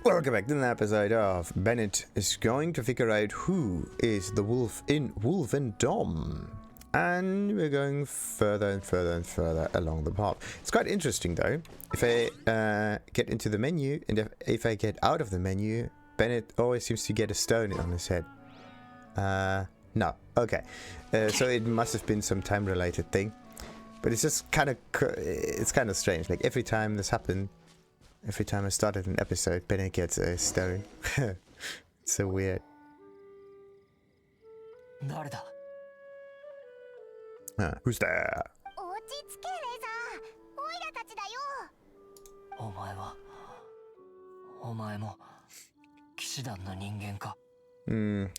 Welcome back to an episode of Bennett is going to figure out who is the wolf in Wolvendom. And we're going further and further and further along the path. It's quite interesting though. If I get into the menu and if I get out of the menu, Bennett always seems to get a stone on his head. No. Okay. So it must have been some time-related thing. But it's just kind of strange. Like every time this happened, every time I started an episode, Bennett gets a stone. It's so weird. Who's there?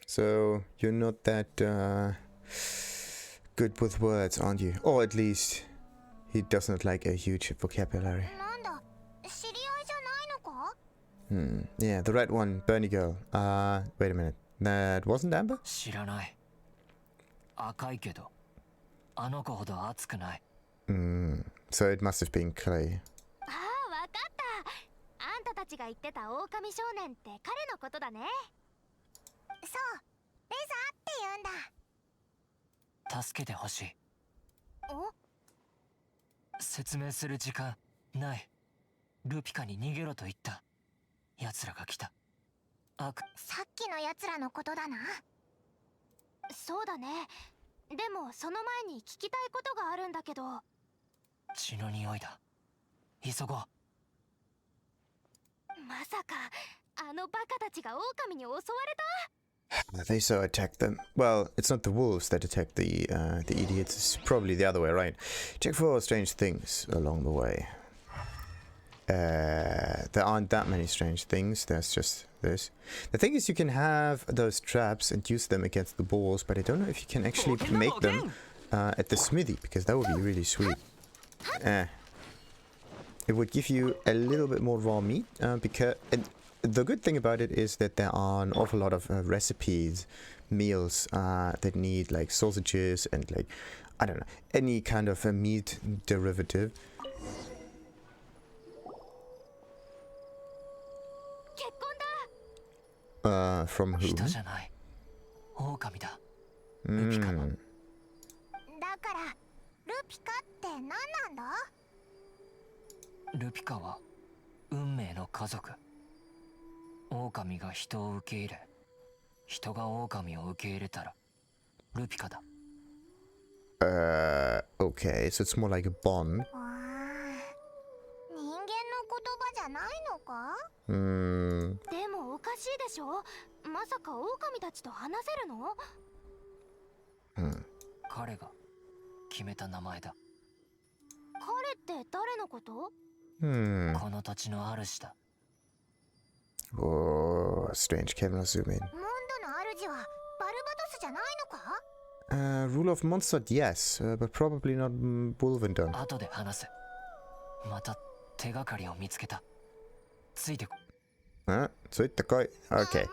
So you're not that good with words, aren't you? Or at least he does not like a huge vocabulary. Yeah, the red one, Bernie girl. Wait a minute. That wasn't Amber? So it must have been Clay. They so attacked them. Well, it's not the wolves that attack the idiots. It's probably the other way around. Check for strange things along the way. There aren't that many strange things. There's just this. The thing is, you can have those traps and use them against the balls, but I don't know if you can actually make them at the smithy, because that would be really sweet. It would give you a little bit more raw meat, because the good thing about it is that there are an awful lot of recipes, meals that need like sausages and like, I don't know, any kind of a meat derivative. From whom? Okay, so it's more like a bond. Oh, strange camera zoom in. Ruler of Mondstadt, yes, but probably not Wolvendom. Okay.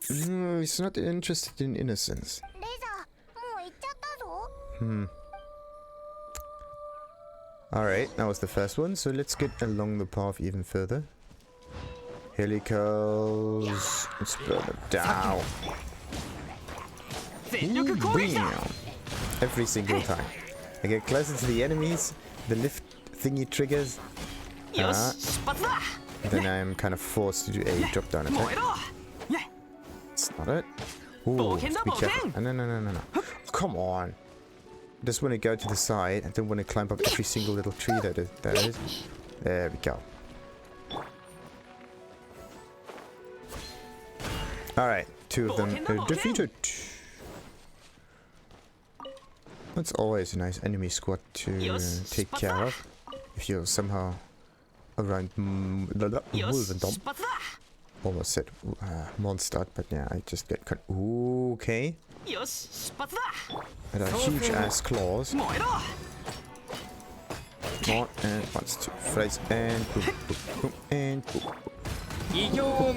He's not interested in innocence. Alright, that was the first one, so let's get along the path even further. Helicals. Let's burn them down. Ooh, bam. Every single time. I get closer to the enemies, the lift thingy triggers. Then I'm kind of forced to do a drop down attack. That's not it. Ooh, be careful. No. Come on. I just want to go to the side. I don't want to climb up every single little tree that is. There we go. Alright, two of them defeated. That's always a nice enemy squad to take care of. If you're somehow around Wolvendom. Almost said Mondstadt, but yeah, I just get cut. Ooh, okay. And huge ass claws. Come on, and once, two, thrice, and boom, boom, boom, and boom. No.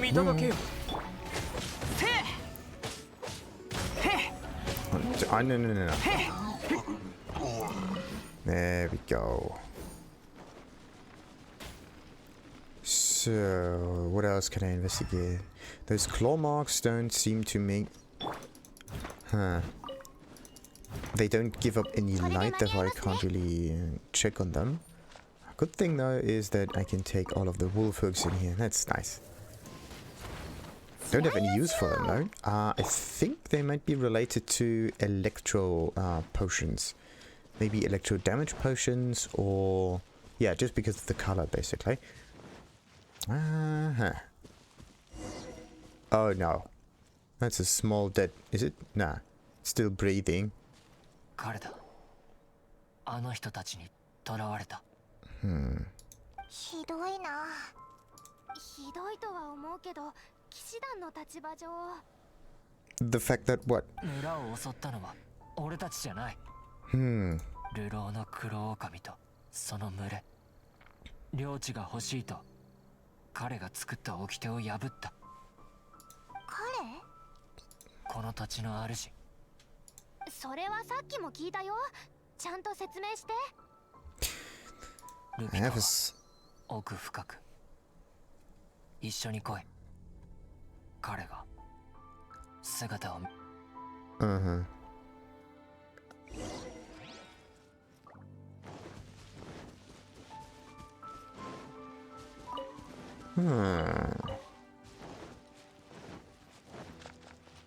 There we go. So, what else can I investigate? Those claw marks don't seem to make... Huh. They don't give up any light, therefore I can't really check on them. Good thing though is that I can take all of the wolf hooks in here. That's nice. Don't have any use for them though. I think they might be related to electro potions. Maybe electro damage potions or... Yeah, just because of the color basically. Oh no. That's a small dead... Is it? Nah. Still breathing. Hmm. ひどいな。ひどいとは思うけど、騎士団の立場上。The fact that what? 村を襲ったのは俺たちじゃない。Hmm. 流浪の黒狼とその群れ。領地が欲しいと彼が作った掟を破った。彼？この土地の主。それはさっきも聞いたよ。ちゃんと説明して。ルピカは奥深く。一緒に来い。彼が姿を。Uh-huh.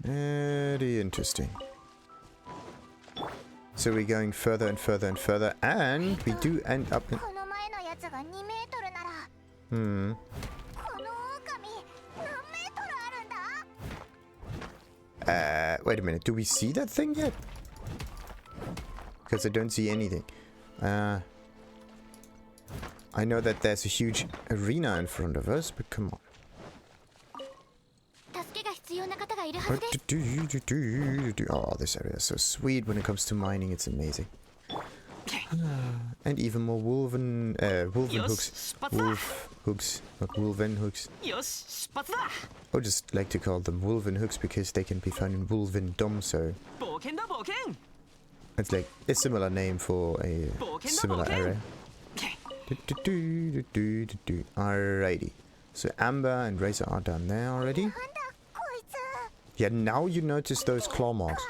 Very interesting. So we're going further and further and further, and we do end up in... この前のやつが2メートルなら。Hmm. この狼何メートルあるんだ？ Wait a minute. Do we see that thing yet? Because I don't see anything. I know that there's a huge arena in front of us, but come on. 助けが必要な方がいるはずです。Oh, this area is so sweet when it comes to mining. It's amazing. And even more wolven hooks. Wolf hooks, not wolven hooks. I just like to call them wolven hooks because they can be found in Wolvendom, so it's like a similar name for a similar area. Alrighty. So Amber and Razor are down there already. Yeah, now you notice those claw marks.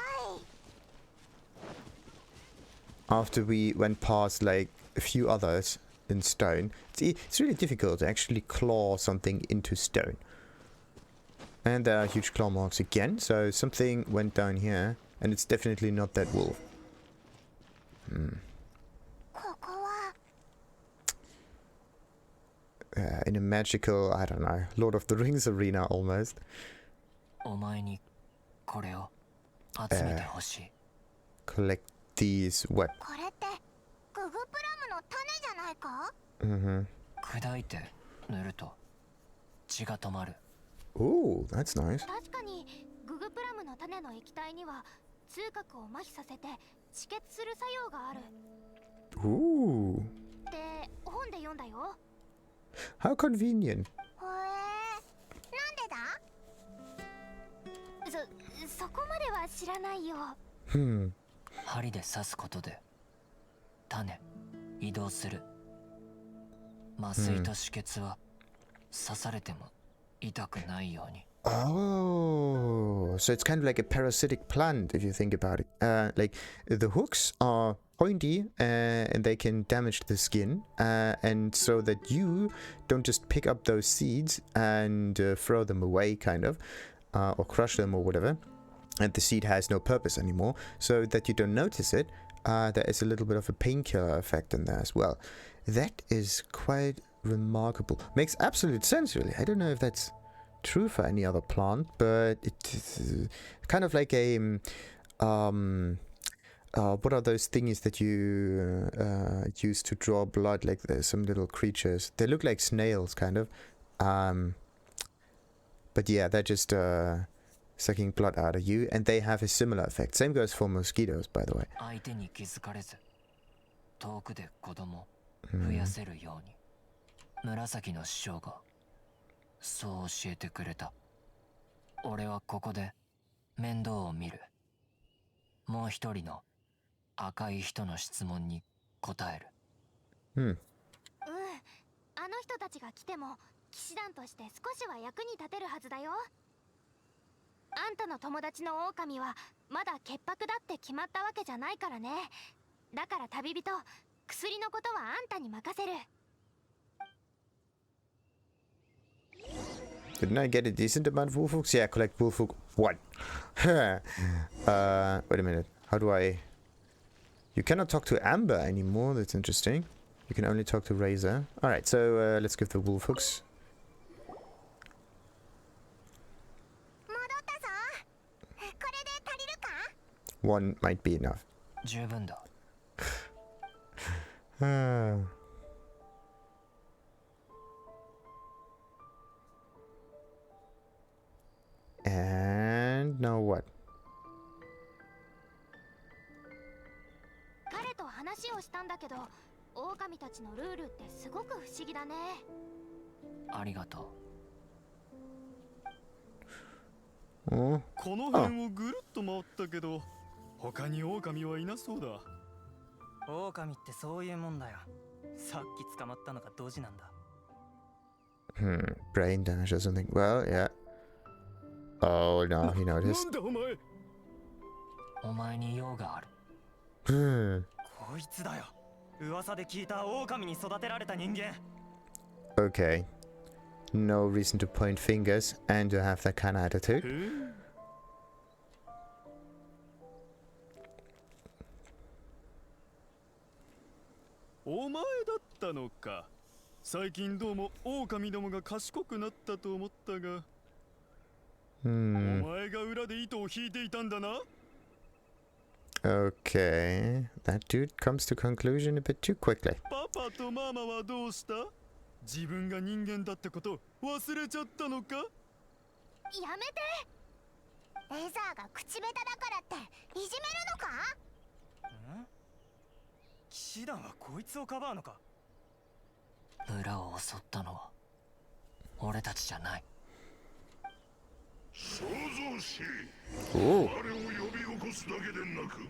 After we went past like a few others in stone, it's really difficult to actually claw something into stone. And there are huge claw marks again, so something went down here, and it's definitely not that wolf. In a magical, I don't know, Lord of the Rings arena almost. Collect these what? これってググプラムの種じゃないか？ 砕いて塗ると血が止まる。 Oh, that's nice. 確かにググプラムの種の液体には痛覚を麻痺させて止血する作用がある。Ooh. って本で読んだよ。 How convenient. へえ、なんでだ？そこまでは知らないよ。針で刺すことで種移動する。麻酔と止血は刺されても痛くないように。 Oh, so it's kind of like a parasitic plant if you think about it. Like the hooks are pointy and they can damage the skin, and so that you don't just pick up those seeds and throw them away, kind of, or crush them or whatever, and the seed has no purpose anymore, so that you don't notice it. There is a little bit of a painkiller effect in there as well. That is quite remarkable. Makes absolute sense, really. I don't know if that's true for any other plant, but it's kind of like a what are those things that you use to draw blood? Like there's some little creatures. They look like snails, kind of. But yeah, they're just sucking blood out of you, and they have a similar effect. Same goes for mosquitoes, by the way. 相手に気づかれず遠くで子供増やせるように紫の師匠がそう教えてくれた。俺はここで面倒を見る。もう一人の赤い人の質問に答える。あの人たちが来ても騎士団として少しは役に立てるはずだよ。あんたの友達の狼はまだ潔白だって決まったわけじゃないからね。だから旅人、薬のことはあんたに任せる。 Didn't I get a decent amount of Wolvehooks? Yeah, collect Wolvehook 1. Wait a minute. How do I... You cannot talk to Amber anymore. That's interesting. You can only talk to Razor. Alright, so let's give the Wolvehooks. One might be enough. 十分だ。And now what? 彼と話をしたんだけど、狼たちのルールってすごく不思議だね。ありがとう。Oh. この辺をぐるっと回ったけど、他に狼はいなそうだ。狼ってそういうもんだよ。さっき捕まったのがドジなんだ。Brain damage or something. Well, yeah. Oh no, he な noticed. んだお前。お前に用がある。こいつだよ。噂で聞いた狼に育てられた人間。Okay. No reason to point fingers and to have that kind of attitude. お前だったのか。最近どうも狼どもが賢くなったと思ったが、お前が裏で糸を引いていたんだな。 Okay. That dude comes to conclusion a bit too quickly. パパとママはどうした？自分が人間だってこと忘れちゃったのか？やめて。レザーが口下手だからっていじめるのか？ん？騎士団はこいつをかばうのか？村を襲ったのは俺たちじゃない。創造し、お我を呼び起こすだけでなく、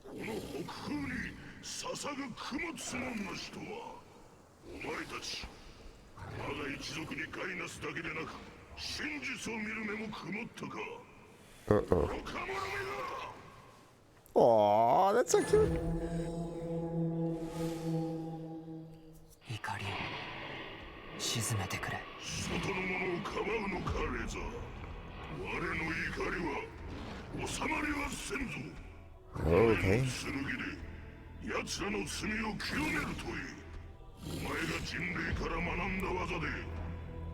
この北風に捧ぐ供物の主とは、お前たち、我が一族に害なすだけでなく、真実を見る目も曇ったか。愚か者めが。Oh, that's so cute. 怒りを鎮めてくれ。外の者をかばうのか、レザー。我の怒りは収まりはせんぞ。 Okay. 剣で奴らの罪を清めるといい。お前が人類から学んだ技で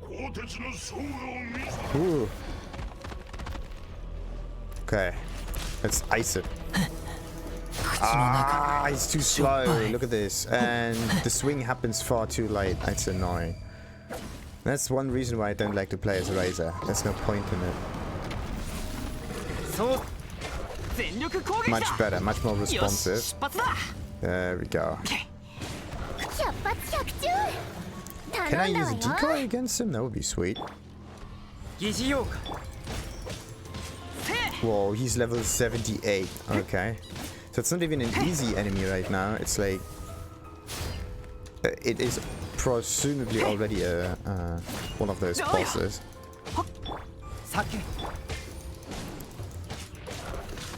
鋼鉄の総画を見せ。 Ooh. Okay. Let's ice it. Ah, he's too slow. Look at this. And the swing happens far too late. That's annoying. That's one reason why I don't like to play as Razor. There's no point in it. Much better, much more responsive. There we go. Can I use a decoy against him? That would be sweet. Whoa, he's level 78. Okay. So it's not even an easy enemy right now. It's like... it is presumably already one of those bosses.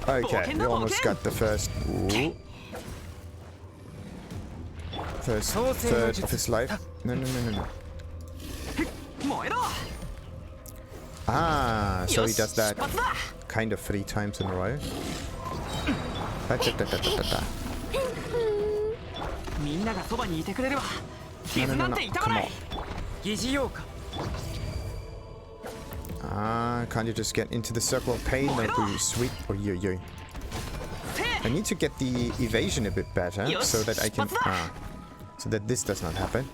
Okay, we almost got the first... Ooh. First third of his life. No. Ah, so he does that kind of 3 times in a row. No, come on. Ah, can't you just get into the circle of pain? That would be sweet. Oh, yo. I need to get the evasion a bit better so that I can... so that this does not happen.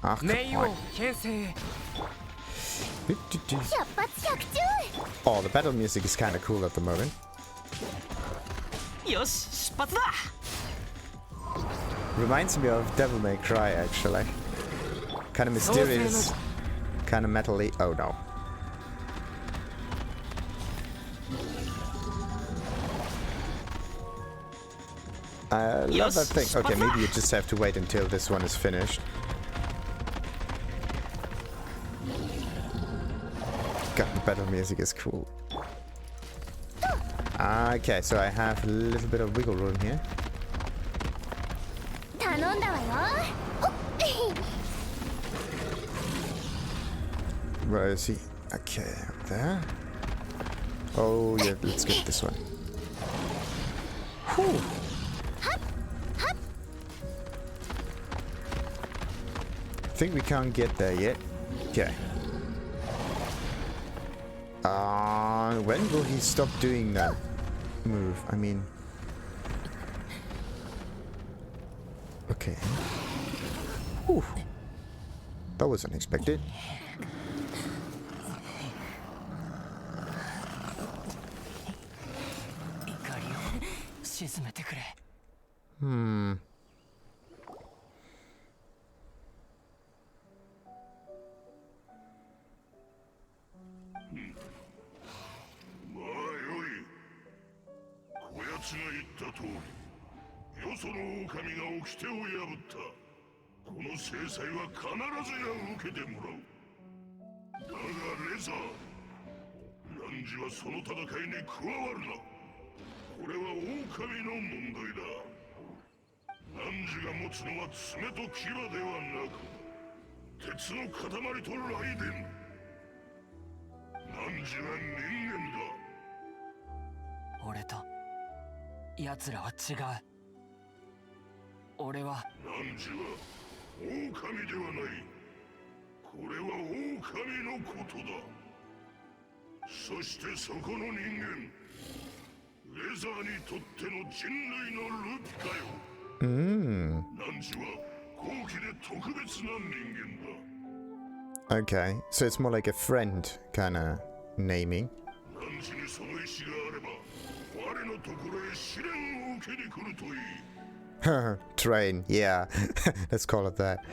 Ah, come on. Oh, the battle music is kind of cool at the moment. Reminds me of Devil May Cry, actually. Kind of mysterious, kind of metal-y. Oh no. I love that thing. Okay, maybe you just have to wait until this one is finished. battle music is cool. Okay, so I have a little bit of wiggle room here. 頼んだわよ。ほっ Where is he? Okay, up there. Oh yeah, let's get this one. Whew. I think we can't get there yet. Okay. When will he stop doing that move? I mean... Okay. Whew. That was unexpected. Hmm. Okay, so it's more like a friend kind of naming. Train, yeah. Let's call it that.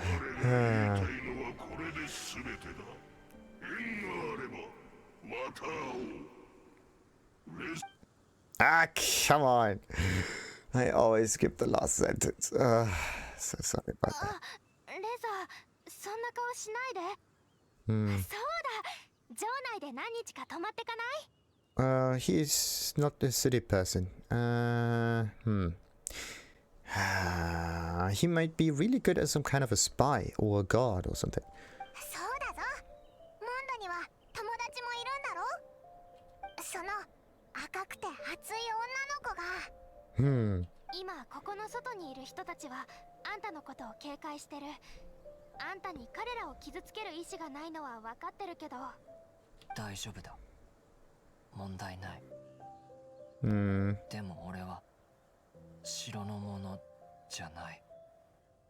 Come on. I always skip the last sentence. So sorry about that. レザー、そんな顔しないで。そうだ。城内で何日か泊まってかない？ He's not a city person. He might be really good as some kind of a spy or a guard or something. そうだぞ。モンドには友達もいるんだろ？その赤くて熱い女の子が。今ここの外にいる人たちはあんたのことを警戒してる。あんたに彼らを傷つける意志がないのは分かってるけど。大丈夫だ。問題ない。でも俺は城のものじゃない。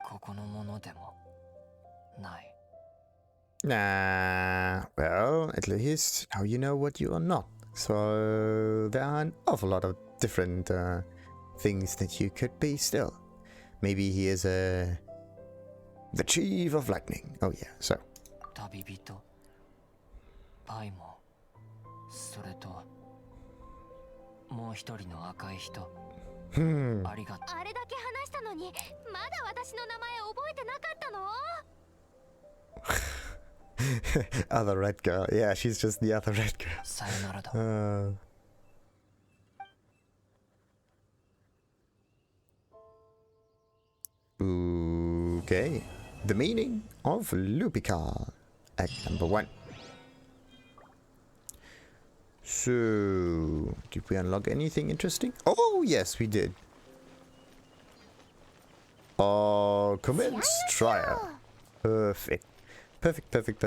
ここのものでもない。Well, at least now you know what you are not. So there are an awful lot of different things that you could be still. Maybe he is the Chief of Lightning. Oh yeah, so. 旅人、パイも、それともう一人の赤い人。ありがとう。あれだけ話したのに、まだ私の名前覚えてなかったの？ Other red girl. Yeah, she's just the other red girl. さよならだ。Okay. The meaning of Lupical. Act number 1. So, did we unlock anything interesting? Oh, yes, we did. Commence trial. Perfect. Perfect.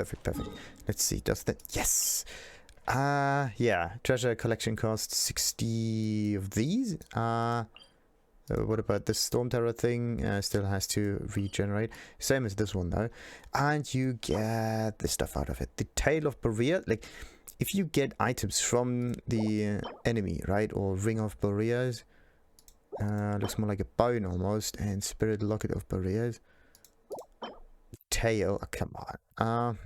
Let's see, does that... Yes! Yeah. Treasure collection costs 60 of these. What about the Storm Terror thing? Still has to regenerate. Same as this one, though. And you get this stuff out of it. The Tail of Boreas. Like, if you get items from the enemy, right? Or Ring of Boreas. Looks more like a bone almost. And Spirit Locket of Boreas. Tail. Oh, come on.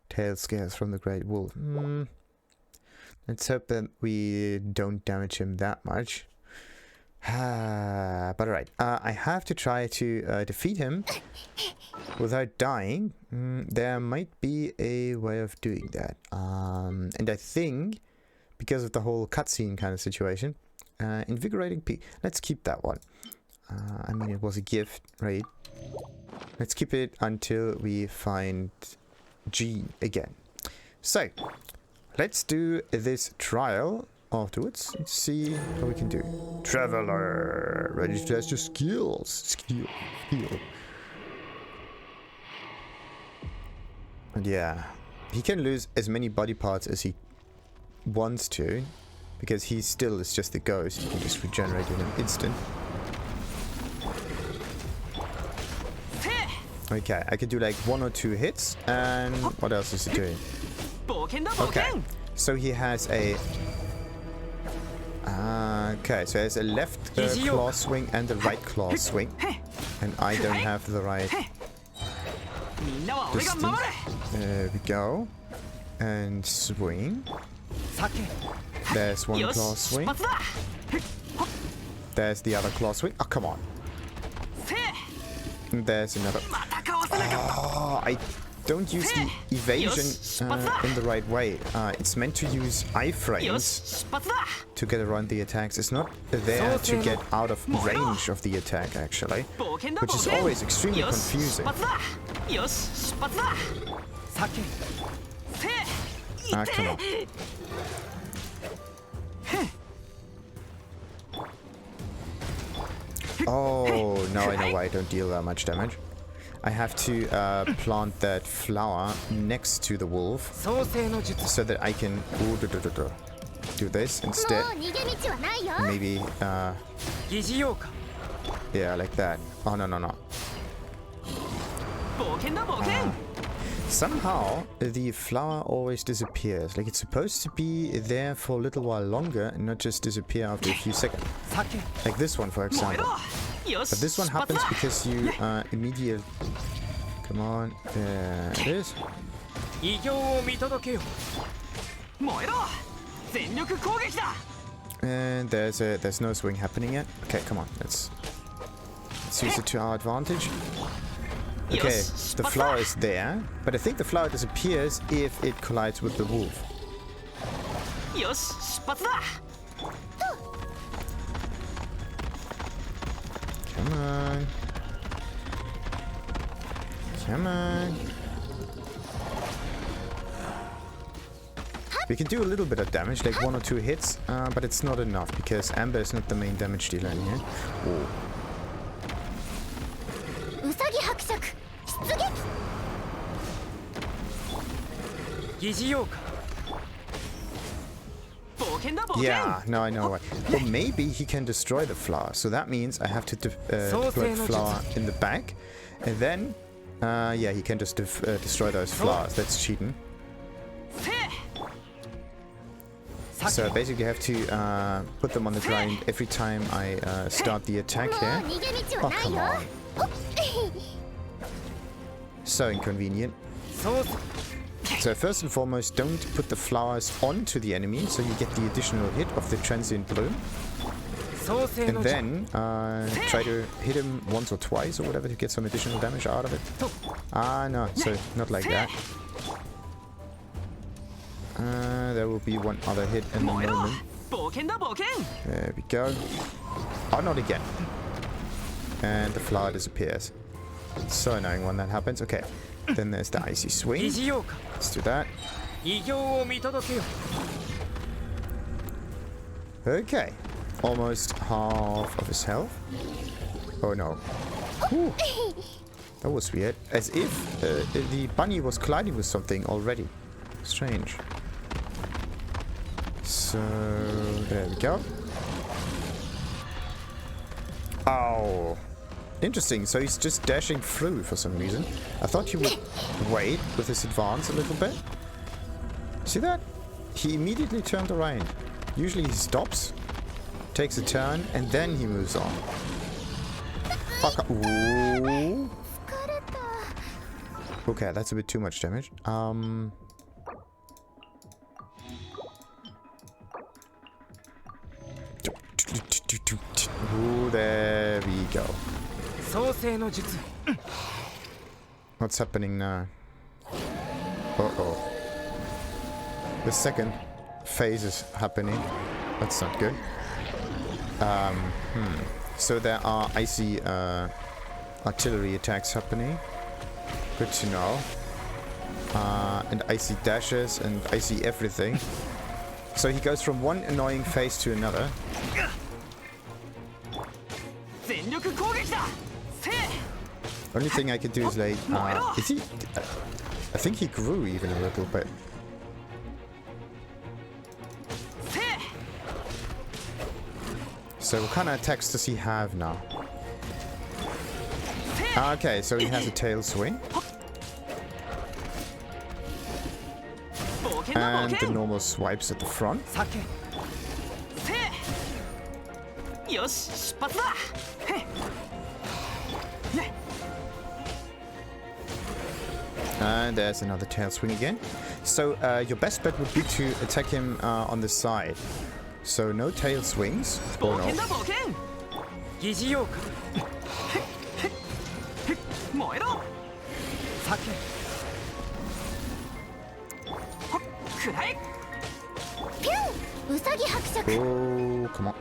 Tail scales from the Great Wolf. Let's hope that we don't damage him that much. But alright, I have to try to defeat him without dying. There might be a way of doing that. And I think, because of the whole cutscene kind of situation, Invigorating P. Let's keep that one. I mean, it was a gift, right? Let's keep it until we find G again. So, let's do this trial afterwards. Let's see how we can do. Traveler, ready to test your skills. Skill. And yeah, he can lose as many body parts as he wants to, because he still is just the ghost. He can just regenerate in an instant. Okay, I could do like 1 or 2 hits, and what else is he doing? Okay, so he has a... okay, so he has a left claw swing and a right claw swing, and I don't have the right distance. There we go. And swing. There's one claw swing. There's the other claw swing. Oh, come on. And there's another. Oh, I don't use the evasion in the right way. It's meant to use iframes to get around the attacks. It's not there to get out of range of the attack, actually, which is always extremely confusing. Ah, come on. Oh, now I know why I don't deal that much damage. I have to plant that flower next to the wolf so that I can do this instead. Maybe, yeah, like that. Oh, no. Somehow, the flower always disappears. Like, it's supposed to be there for a little while longer and not just disappear after a few seconds. Like this one, for example. But this one happens because you immediately... Come on. There it is. And there's no swing happening yet. Okay, come on. Let's use it to our advantage. Okay, the flower is there, but I think the flower disappears if it collides with the wolf. Come on. Come on. We can do a little bit of damage, like 1 or 2 hits, but it's not enough because Amber is not the main damage dealer in here. Oh. Yeah, now I know why. Or maybe he can destroy the flower, so that means I have to deploy the flower in the back, and then, yeah, he can just destroy those flowers. That's cheating. So basically I have to put them on the ground every time I start the attack here. Oh, come on. So inconvenient. So first and foremost, don't put the flowers onto the enemy, so you get the additional hit of the transient bloom. And then try to hit him once or twice or whatever to get some additional damage out of it. Ah, no, so not like that. There will be one other hit in a moment. There we go. Oh, not again. And the flower disappears. It's so annoying when that happens. Okay, then there's the icy swing. Let's do that. Okay, almost half of his health. Oh no. Whew. That was weird. As if the bunny was colliding with something already. Strange. So, there we go. Oh. Interesting, so he's just dashing through for some reason. I thought he would wait with his advance a little bit. See that? He immediately turned around. Usually he stops, takes a turn, and then he moves on. Ooh. Okay, that's a bit too much damage. go. What's happening now? Uh-oh. The second phase is happening. That's not good. So there are icy artillery attacks happening. Good to know. And icy dashes and icy everything. So he goes from one annoying phase to another. Only thing I could do is like, is he? I think he grew even a little bit. So what kind of attacks does he have now? Okay, so he has a tail swing. And the normal swipes at the front. And there's another tail swing again. So your best bet would be to attack him on the side. So no tail swings. Oh no. Oh, come on.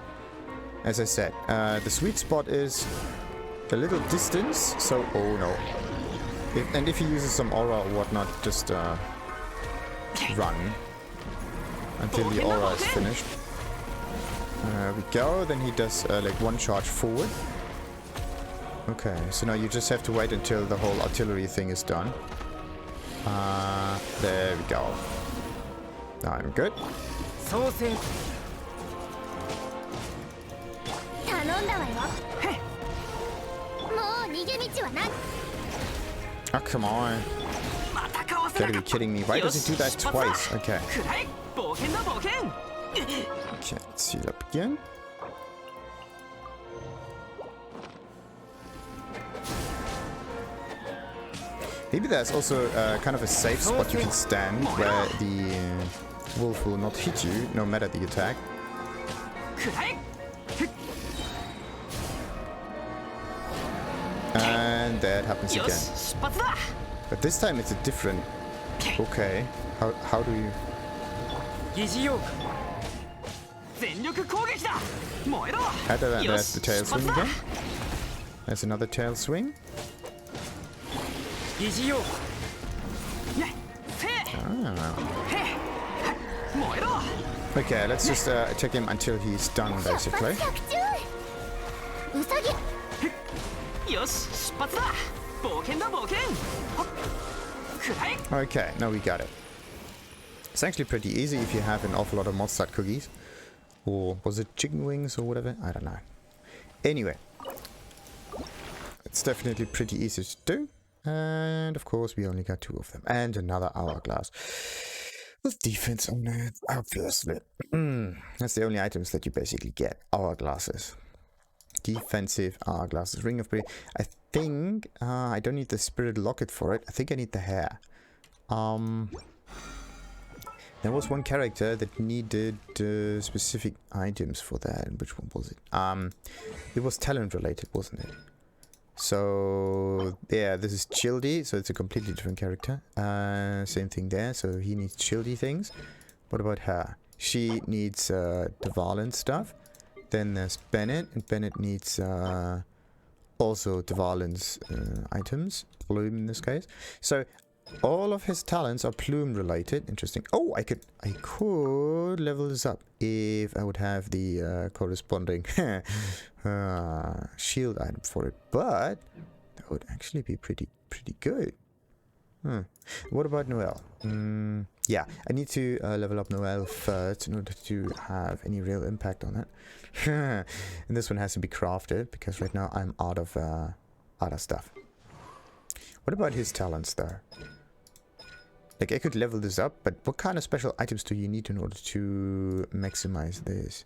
As I said, the sweet spot is a little distance, so oh no. And if he uses some aura or whatnot, just run until the aura is finished. There we go, then he does like one charge forward. Okay, so now you just have to wait until the whole artillery thing is done. There we go. I'm good. Oh, come on. Gotta be kidding me. Why does he do that twice? Okay. Okay, let's heal up again. Maybe there's also kind of a safe spot you can stand where the wolf will not hit you, no matter the attack. And that happens again. But this time it's a different... Okay, how do you... There's the tail swing again. There's another tail swing. Okay, let's just attack him until he's done, basically. Okay, now we got it. It's actually pretty easy if you have an awful lot of Mondstadt cookies. Or was it chicken wings or whatever? I don't know. Anyway. It's definitely pretty easy to do. And of course we only got 2 of them. And another hourglass. With defense on it, obviously. That's the only items that you basically get. Hourglasses. Defensive hourglasses. Ring of Beauty. I think I don't need the spirit locket for it. I think I need the hair. There was one character that needed specific items for that. Which one was it? It was talent related, wasn't it? So yeah, this is Childy, so it's a completely different character. Same thing there, so he needs Childy things. What about her? She needs Dvalin stuff. Then there's Bennett, and Bennett needs also Dvalin's items, Bloom in this case. So all of his talents are plume related. Interesting. Oh, I could level this up if I would have the corresponding shield item for it, but that would actually be pretty good. What about Noelle? Yeah, I need to level up Noelle first in order to have any real impact on it. And this one has to be crafted because right now I'm out of stuff. What about his talents though? Like, I could level this up, but what kind of special items do you need in order to maximize this?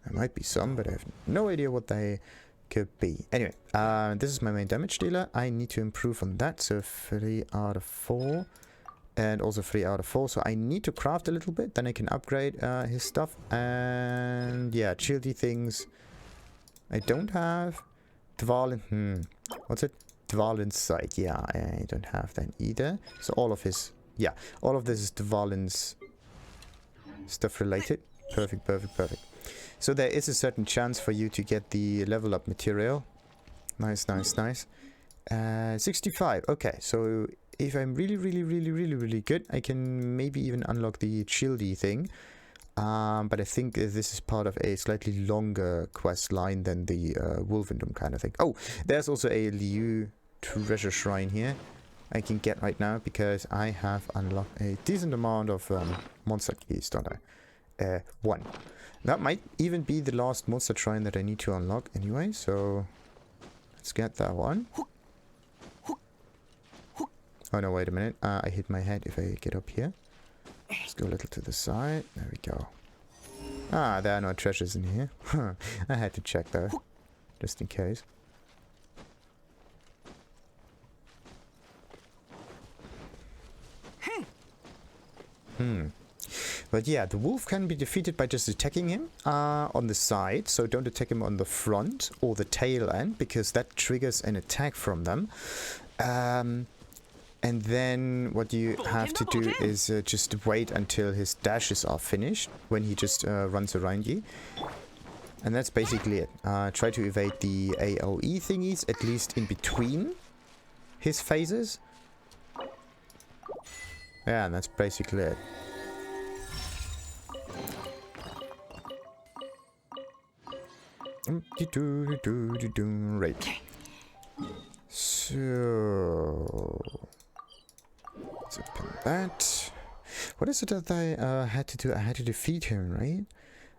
There might be some, but I have no idea what they could be. Anyway, this is my main damage dealer. I need to improve on that, so 3 out of 4. And also 3 out of 4, so I need to craft a little bit, then I can upgrade his stuff. And yeah, Childy things I don't have. Dvalin, what's it? Dvalin's sight. Yeah, I don't have that either. So all of his, yeah, all of this is Dvalin's stuff related. Perfect, perfect, perfect. So there is a certain chance for you to get the level up material. Nice, nice, nice. 65. Okay, so if I'm really good, I can maybe even unlock the shieldy thing. But I think this is part of a slightly longer quest line than the Wolvendom kind of thing. Oh, there's also a Liu treasure shrine here I can get right now because I have unlocked a decent amount of Mondstadt keys, don't I? 1. That might even be the last Mondstadt shrine that I need to unlock anyway, so let's get that one. Oh no, wait a minute. I hit my head if I get up here. Let's go a little to the side. There we go. Ah, there are no treasures in here. I had to check though, just in case. But yeah, the wolf can be defeated by just attacking him on the side. So don't attack him on the front or the tail end, because that triggers an attack from them. And then what you have to do is just wait until his dashes are finished, when he just runs around you. And that's basically it. Try to evade the AoE thingies, at least in between his phases. Yeah, and that's basically it. Right. So let's open that. What is it that I had to do? I had to defeat him, right?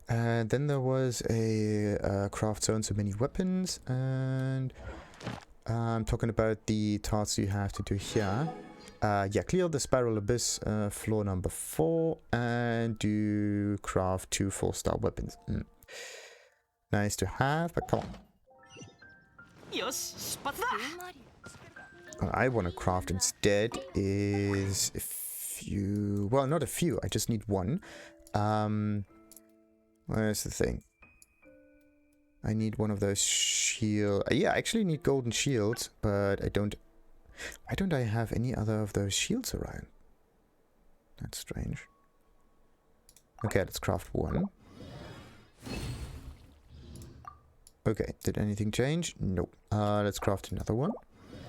Then there was a craft zone, so many weapons, and I'm talking about the tasks you have to do here. Yeah, clear the spiral abyss, floor number 4, and do craft 2 4-star weapons. Nice to have, but come on. What I want to craft instead is a few... Well, not a few, I just need one. Where's the thing? I need one of those shield... yeah, I actually need golden shields, but I don't... Why don't I have any other of those shields around? That's strange. Okay, let's craft one. Okay, did anything change? Nope. Let's craft another one.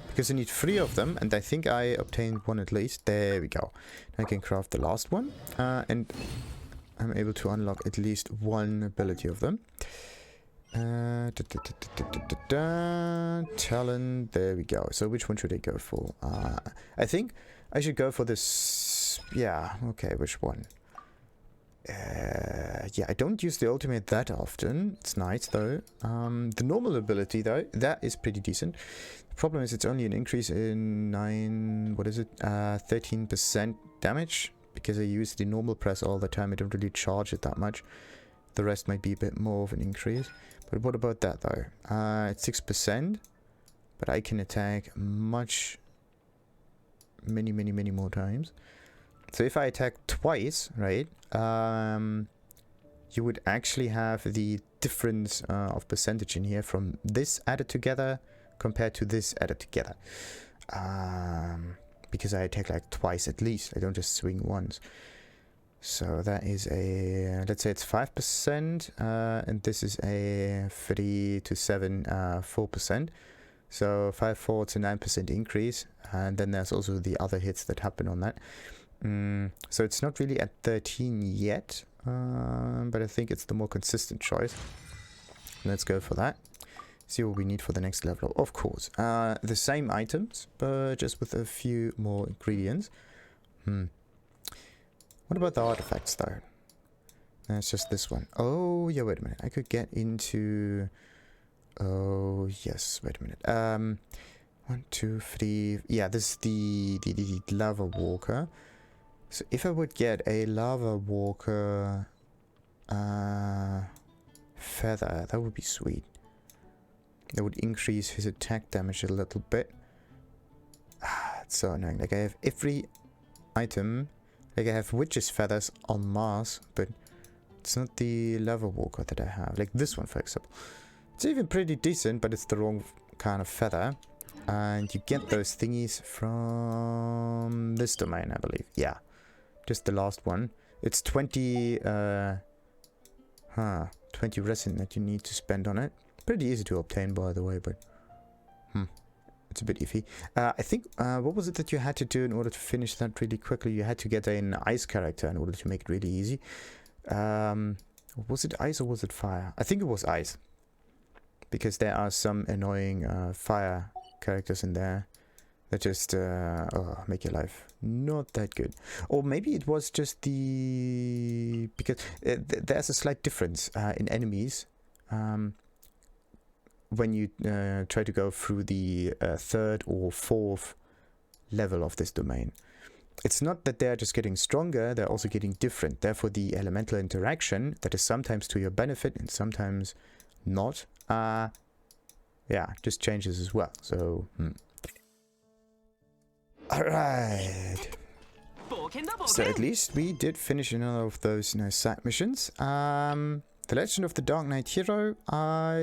Because I need 3 of them, and I think I obtained one at least. There we go. I can craft the last one. And I'm able to unlock at least one ability of them. Talent, there we go. So which one should I go for? I think I should go for this. Yeah, okay, which one? Yeah, I don't use the ultimate that often. It's nice though. The normal ability though, that is pretty decent. The problem is it's only an increase in 13% damage, because I use the normal press all the time. I don't really charge it that much. The rest might be a bit more of an increase. But what about that though? It's 6%, but I can attack many more times. So if I attack twice, right, you would actually have the difference of percentage in here from this added together compared to this added together. Because I attack like twice at least, I don't just swing once. So that is a, let's say it's 5%, and this is a 3 to 7, 4%. So 5, 4 to 9% increase, and then there's also the other hits that happen on that. So it's not really at 13 yet, but I think it's the more consistent choice. Let's go for that. See what we need for the next level. Of course, the same items, but just with a few more ingredients. What about the artifacts though? That's just this one. Oh yeah, wait a minute. I could get into... Oh yes, wait a minute. 1, 2, 3... Yeah, this is the lava walker. So if I would get a lava walker feather, that would be sweet. That would increase his attack damage a little bit. It's so annoying. Like I have every item. Like I have witch's feathers on Mars, but it's not the lava walker that I have. Like this one, for example. It's even pretty decent, but it's the wrong kind of feather. And you get those thingies from this domain, I believe. Yeah, just the last one. It's 20 20 resin that you need to spend on it. Pretty easy to obtain, by the way, but it's a bit iffy. I think, what was it that you had to do in order to finish that really quickly? You had to get an ice character in order to make it really easy. Was it ice or was it fire? I think it was ice. Because there are some annoying fire characters in there that just make your life not that good. Or maybe it was just the... because there's a slight difference in enemies when you try to go through the 3rd or 4th level of this domain. It's not that they're just getting stronger, they're also getting different. Therefore, the elemental interaction that is sometimes to your benefit and sometimes not, yeah, just changes as well. So, Alright. So at least we did finish another of those side missions. The Legend of the Dark Knight Hero, I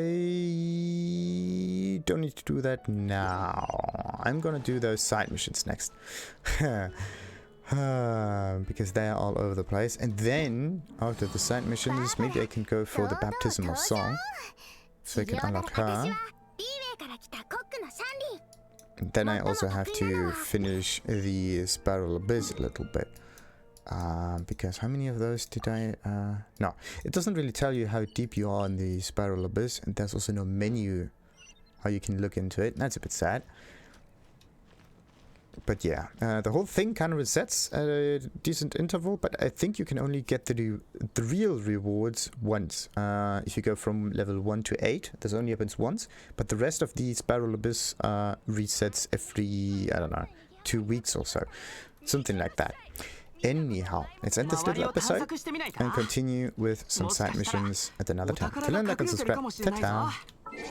don't need to do that now. I'm gonna do those side missions next. Because they are all over the place. And then, after the side missions, maybe I can go for the Baptism of Song. So I can unlock her. And then I also have to finish the Spiral Abyss a little bit. Because how many of those did I... no, it doesn't really tell you how deep you are in the Spiral Abyss. And there's also no menu how you can look into it. That's a bit sad. But yeah, the whole thing kind of resets at a decent interval, but I think you can only get the real rewards once. If you go from level 1 to 8, this only happens once, but the rest of the Spiral Abyss resets every, I don't know, 2 weeks or so. Something like that. Anyhow, let's end this little episode and continue with some side missions at another time. Till then, like and subscribe. Ta-ta!